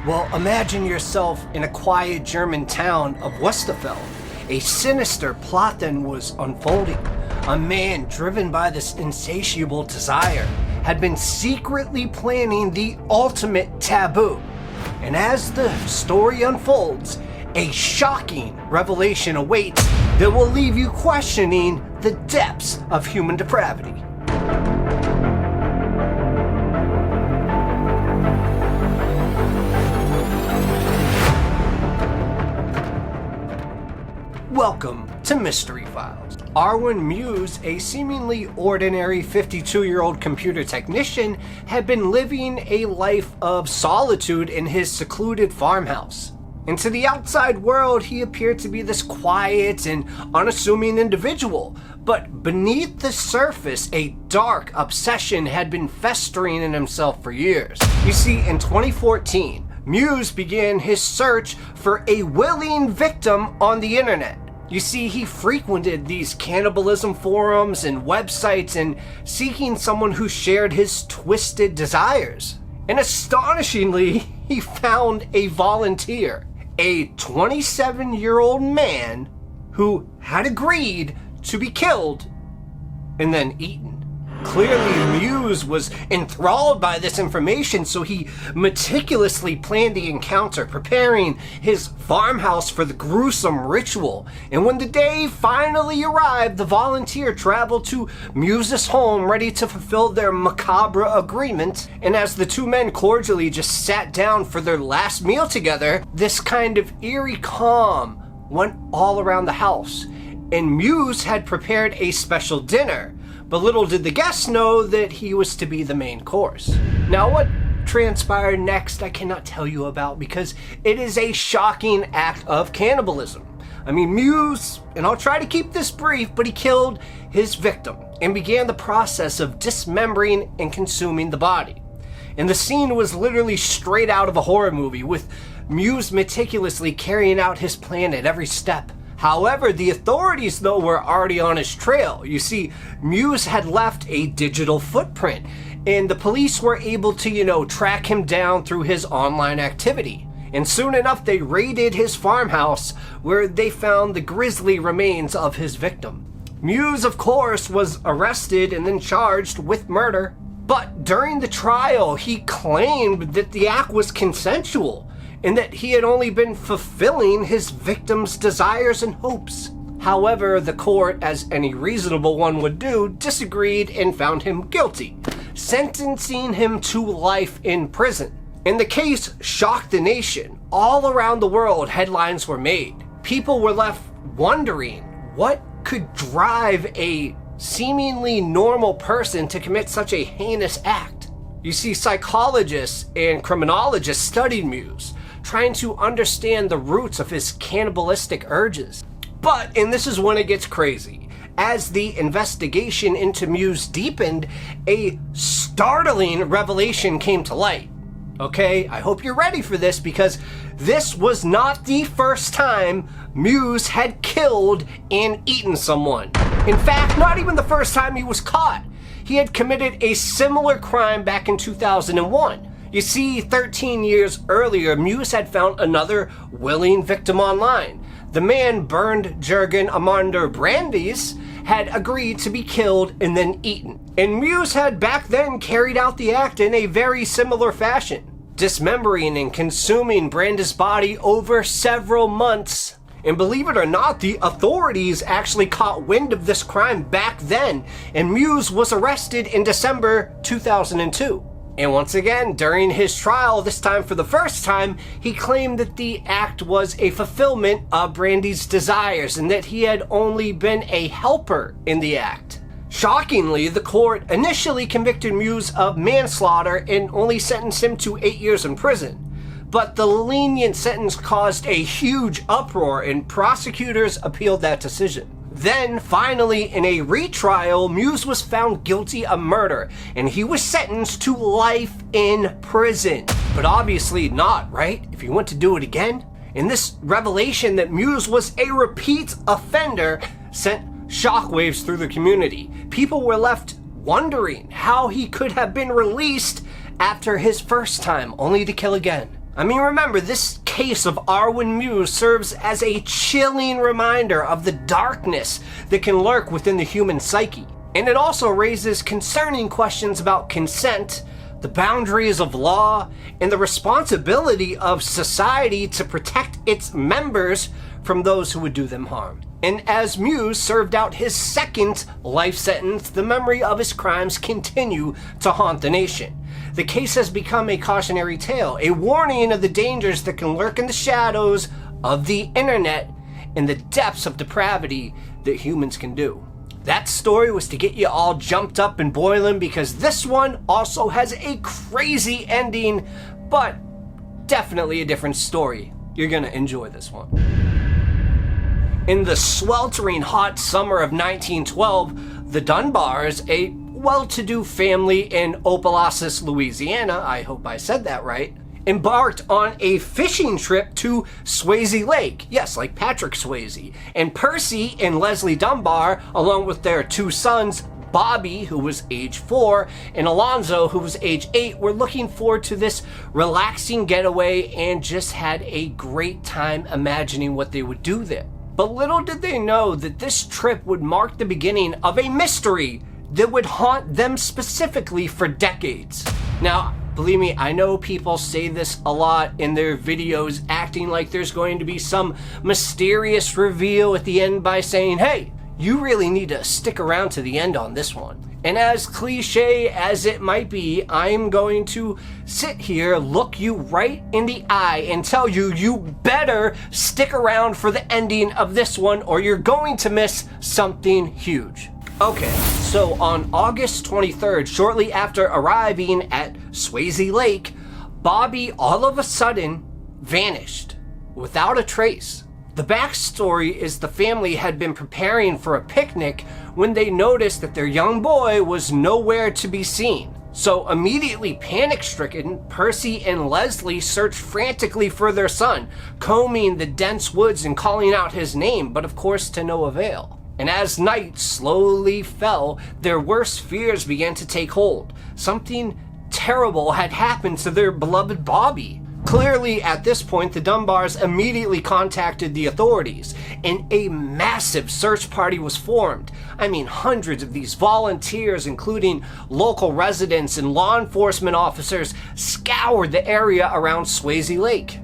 Well, imagine yourself in a quiet German town of Westerfeld. A sinister plot then was unfolding. A man driven by this insatiable desire had been secretly planning the ultimate taboo. And as the story unfolds, a shocking revelation awaits that will leave you questioning the depths of human depravity. Welcome to Mystery Files. Arwen Muse, a seemingly ordinary 52-year-old computer technician, had been living a life of solitude in his secluded farmhouse. And to the outside world, he appeared to be this quiet and unassuming individual. But beneath the surface, a dark obsession had been festering in himself for years. You see, in 2014, Muse began his search for a willing victim on the internet. You see, he frequented these cannibalism forums and websites and seeking someone who shared his twisted desires. And astonishingly, he found a volunteer, a 27-year-old man who had agreed to be killed and then eaten. Clearly, Muse was enthralled by this information, so he meticulously planned the encounter, preparing his farmhouse for the gruesome ritual. And when the day finally arrived, the volunteer traveled to Muse's home, ready to fulfill their macabre agreement. And as the two men cordially just sat down for their last meal together, this kind of eerie calm went all around the house. And Muse had prepared a special dinner. But little did the guests know that he was to be the main course. Now, what transpired next, I cannot tell you about because it is a shocking act of cannibalism. I mean, Muse, and I'll try to keep this brief, but he killed his victim and began the process of dismembering and consuming the body. And the scene was literally straight out of a horror movie, with Muse meticulously carrying out his plan at every step. However, the authorities, though, were already on his trail. You see, Muse had left a digital footprint, and the police were able to, track him down through his online activity. And soon enough, they raided his farmhouse, where they found the grisly remains of his victim. Muse, of course, was arrested and then charged with murder. But during the trial, he claimed that the act was consensual, and that he had only been fulfilling his victim's desires and hopes. However, the court, as any reasonable one would do, disagreed and found him guilty, sentencing him to life in prison. And the case shocked the nation. All around the world, headlines were made. People were left wondering what could drive a seemingly normal person to commit such a heinous act. You see, psychologists and criminologists studied Muse, trying to understand the roots of his cannibalistic urges. But, and this is when it gets crazy, as the investigation into Muse deepened, a startling revelation came to light. Okay, I hope you're ready for this, because this was not the first time Muse had killed and eaten someone. In fact, not even the first time he was caught. He had committed a similar crime back in 2001. You see, 13 years earlier, Muse had found another willing victim online. The man, Bernd Jürgen Amander Brandes, had agreed to be killed and then eaten. And Muse had back then carried out the act in a very similar fashion, dismembering and consuming Brandes' body over several months. And believe it or not, the authorities actually caught wind of this crime back then, and Muse was arrested in December 2002. And once again, during his trial, this time for the first time, he claimed that the act was a fulfillment of Brandes' desires and that he had only been a helper in the act. Shockingly, the court initially convicted Muse of manslaughter and only sentenced him to 8 years in prison. But the lenient sentence caused a huge uproar, and prosecutors appealed that decision. Then, finally, in a retrial, Muse was found guilty of murder, and he was sentenced to life in prison. But obviously not, right? If he went to do it again? And this revelation that Muse was a repeat offender sent shockwaves through the community. People were left wondering how he could have been released after his first time, only to kill again. I mean, remember, this case of Arwen Muse serves as a chilling reminder of the darkness that can lurk within the human psyche. And it also raises concerning questions about consent, the boundaries of law, and the responsibility of society to protect its members from those who would do them harm. And as Muse served out his second life sentence, the memory of his crimes continue to haunt the nation. The case has become a cautionary tale, a warning of the dangers that can lurk in the shadows of the internet and the depths of depravity that humans can do. That story was to get you all jumped up and boiling, because this one also has a crazy ending, but definitely a different story. You're gonna enjoy this one. In the sweltering hot summer of 1912, the Dunbars, a well-to-do family in Opelousas, Louisiana, I hope I said that right, embarked on a fishing trip to Swayze Lake. Yes, like Patrick Swayze. And Percy and Leslie Dunbar, along with their two sons, Bobby, who was age 4, and Alonzo, who was age 8, were looking forward to this relaxing getaway and just had a great time imagining what they would do there. But little did they know that this trip would mark the beginning of a mystery that would haunt them specifically for decades. Now, believe me, I know people say this a lot in their videos, acting like there's going to be some mysterious reveal at the end by saying, hey, you really need to stick around to the end on this one. And as cliche as it might be, I'm going to sit here, look you right in the eye, and tell you, you better stick around for the ending of this one, or you're going to miss something huge. Okay, so on August 23rd, shortly after arriving at Swayze Lake, Bobby all of a sudden vanished without a trace. The backstory is the family had been preparing for a picnic when they noticed that their young boy was nowhere to be seen. So immediately panic-stricken, Percy and Leslie searched frantically for their son, combing the dense woods and calling out his name, but of course to no avail. And as night slowly fell, their worst fears began to take hold. Something terrible had happened to their beloved Bobby. Clearly, at this point, the Dunbars immediately contacted the authorities, and a massive search party was formed. I mean, hundreds of these volunteers, including local residents and law enforcement officers, scoured the area around Swayze Lake.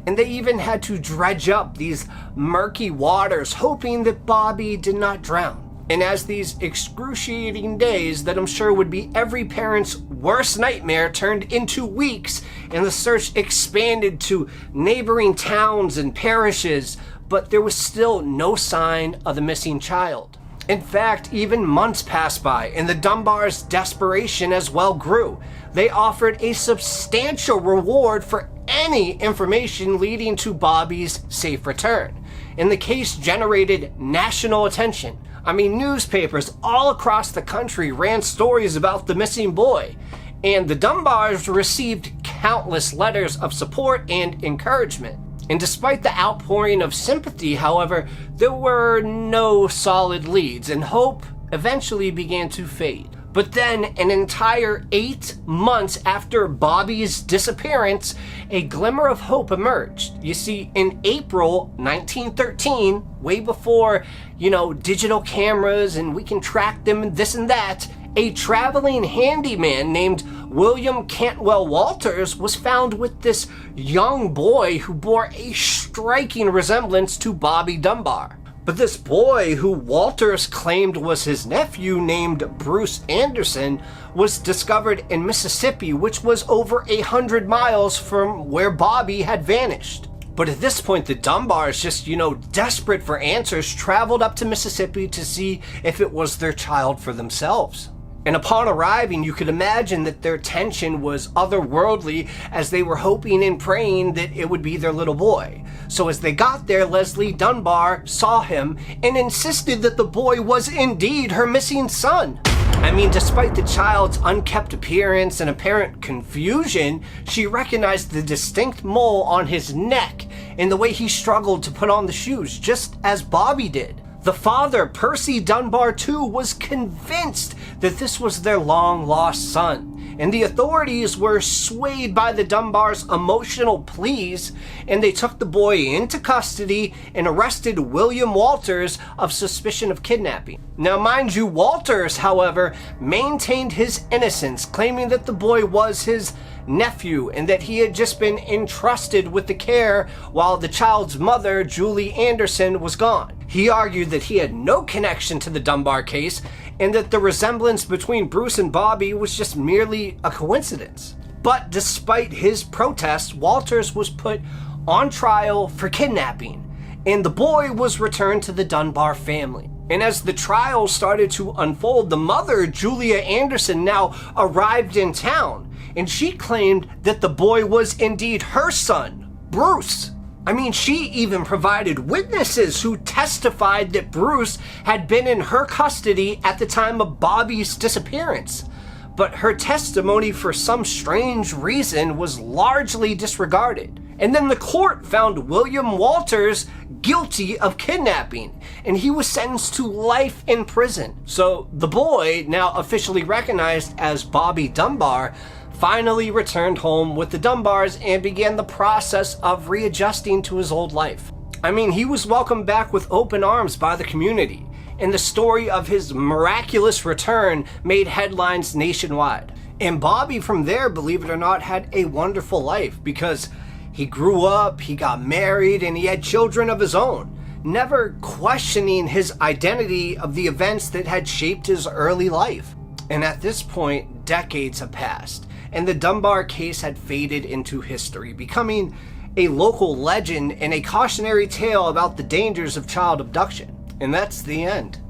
And they even had to dredge up these murky waters, hoping that Bobby did not drown. And as these excruciating days that I'm sure would be every parent's worst nightmare turned into weeks, and the search expanded to neighboring towns and parishes, but there was still no sign of the missing child. In fact, even months passed by, and the Dunbars' desperation as well grew. They offered a substantial reward for any information leading to Bobby's safe return. And the case generated national attention. I mean, newspapers all across the country ran stories about the missing boy, and the Dunbars received countless letters of support and encouragement. And despite the outpouring of sympathy, however, there were no solid leads, and hope eventually began to fade. But then, an entire 8 months after Bobby's disappearance, a glimmer of hope emerged. You see, in April 1913, way before, digital cameras and we can track them and this and that, a traveling handyman named William Cantwell Walters was found with this young boy who bore a striking resemblance to Bobby Dunbar. But this boy, who Walters claimed was his nephew, named Bruce Anderson, was discovered in Mississippi, which was over 100 miles from where Bobby had vanished. But at this point, the Dunbars, just, desperate for answers, traveled up to Mississippi to see if it was their child for themselves. And upon arriving, you could imagine that their tension was otherworldly, as they were hoping and praying that it would be their little boy. So as they got there, Leslie Dunbar saw him and insisted that the boy was indeed her missing son. I mean, despite the child's unkempt appearance and apparent confusion, she recognized the distinct mole on his neck and the way he struggled to put on the shoes, just as Bobby did. The father, Percy Dunbar too, was convinced that this was their long-lost son. and the authorities were swayed by the Dunbars' emotional pleas, and they took the boy into custody and arrested William Walters of suspicion of kidnapping. Now, mind you, Walters, however, maintained his innocence, claiming that the boy was his nephew and that he had just been entrusted with the care while the child's mother, Julie Anderson, was gone. He argued that he had no connection to the Dunbar case and that the resemblance between Bruce and Bobby was just merely a coincidence. But despite his protest, Walters was put on trial for kidnapping, and the boy was returned to the Dunbar family. And as the trial started to unfold, the mother, Julia Anderson, now arrived in town, and she claimed that the boy was indeed her son, Bruce. I mean, she even provided witnesses who testified that Bruce had been in her custody at the time of Bobby's disappearance. But her testimony, for some strange reason, was largely disregarded. And then the court found William Walters guilty of kidnapping, and he was sentenced to life in prison. So the boy, now officially recognized as Bobby Dunbar, finally returned home with the Dunbars and began the process of readjusting to his old life. I mean, he was welcomed back with open arms by the community, and the story of his miraculous return made headlines nationwide. And Bobby from there, believe it or not, had a wonderful life because he grew up, he got married, and he had children of his own, never questioning his identity of the events that had shaped his early life. And at this point, decades have passed, and the Dunbar case had faded into history, becoming a local legend and a cautionary tale about the dangers of child abduction. And that's the end.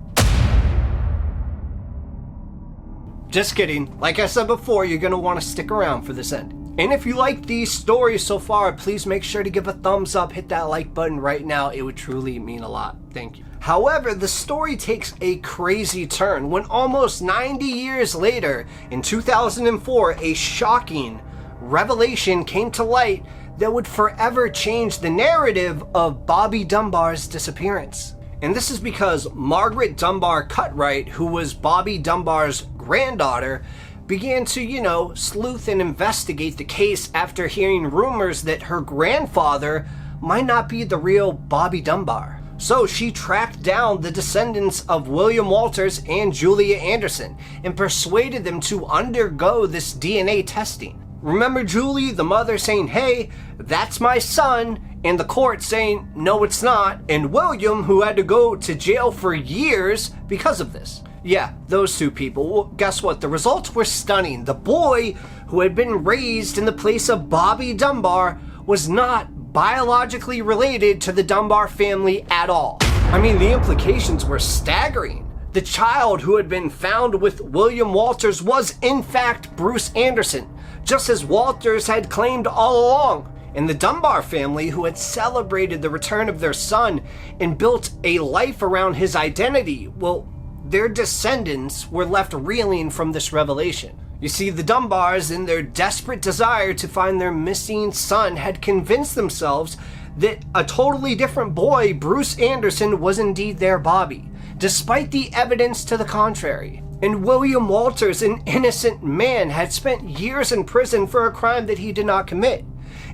Just kidding. Like I said before, you're going to want to stick around for this end. And if you like these stories so far, please make sure to give a thumbs up, hit that like button right now. It would truly mean a lot. Thank you. However, the story takes a crazy turn when almost 90 years later, in 2004, a shocking revelation came to light that would forever change the narrative of Bobby Dunbar's disappearance. And this is because Margaret Dunbar Cutright, who was Bobby Dunbar's granddaughter, began to, sleuth and investigate the case after hearing rumors that her grandfather might not be the real Bobby Dunbar. So she tracked down the descendants of William Walters and Julia Anderson and persuaded them to undergo this DNA testing. Remember Julie, the mother, saying, "Hey, that's my son," and the court saying, "No, it's not," and William, who had to go to jail for years because of this. Yeah, those two people. Well, guess what? The results were stunning. The boy, who had been raised in the place of Bobby Dunbar, was not biologically related to the Dunbar family at all. I mean, the implications were staggering. The child who had been found with William Walters was in fact Bruce Anderson, just as Walters had claimed all along. And the Dunbar family, who had celebrated the return of their son and built a life around his identity, well, their descendants were left reeling from this revelation. You see, the Dunbars, in their desperate desire to find their missing son, had convinced themselves that a totally different boy, Bruce Anderson, was indeed their Bobby, despite the evidence to the contrary. And William Walters, an innocent man, had spent years in prison for a crime that he did not commit.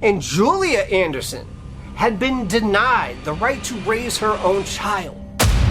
And Julia Anderson had been denied the right to raise her own child.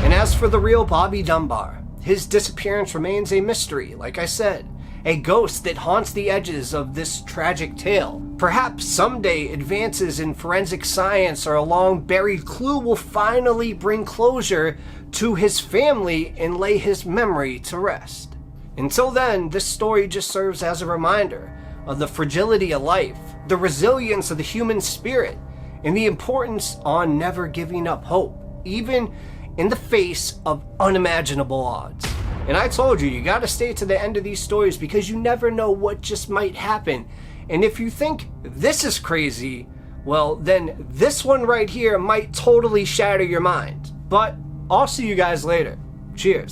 And as for the real Bobby Dunbar, his disappearance remains a mystery, like I said, a ghost that haunts the edges of this tragic tale. Perhaps someday advances in forensic science or a long-buried clue will finally bring closure to his family and lay his memory to rest. Until then, this story just serves as a reminder of the fragility of life, the resilience of the human spirit, and the importance on never giving up hope, even in the face of unimaginable odds. And I told you gotta stay to the end of these stories because you never know what just might happen. And if you think this is crazy, well, then this one right here might totally shatter your mind. But I'll see you guys later. Cheers.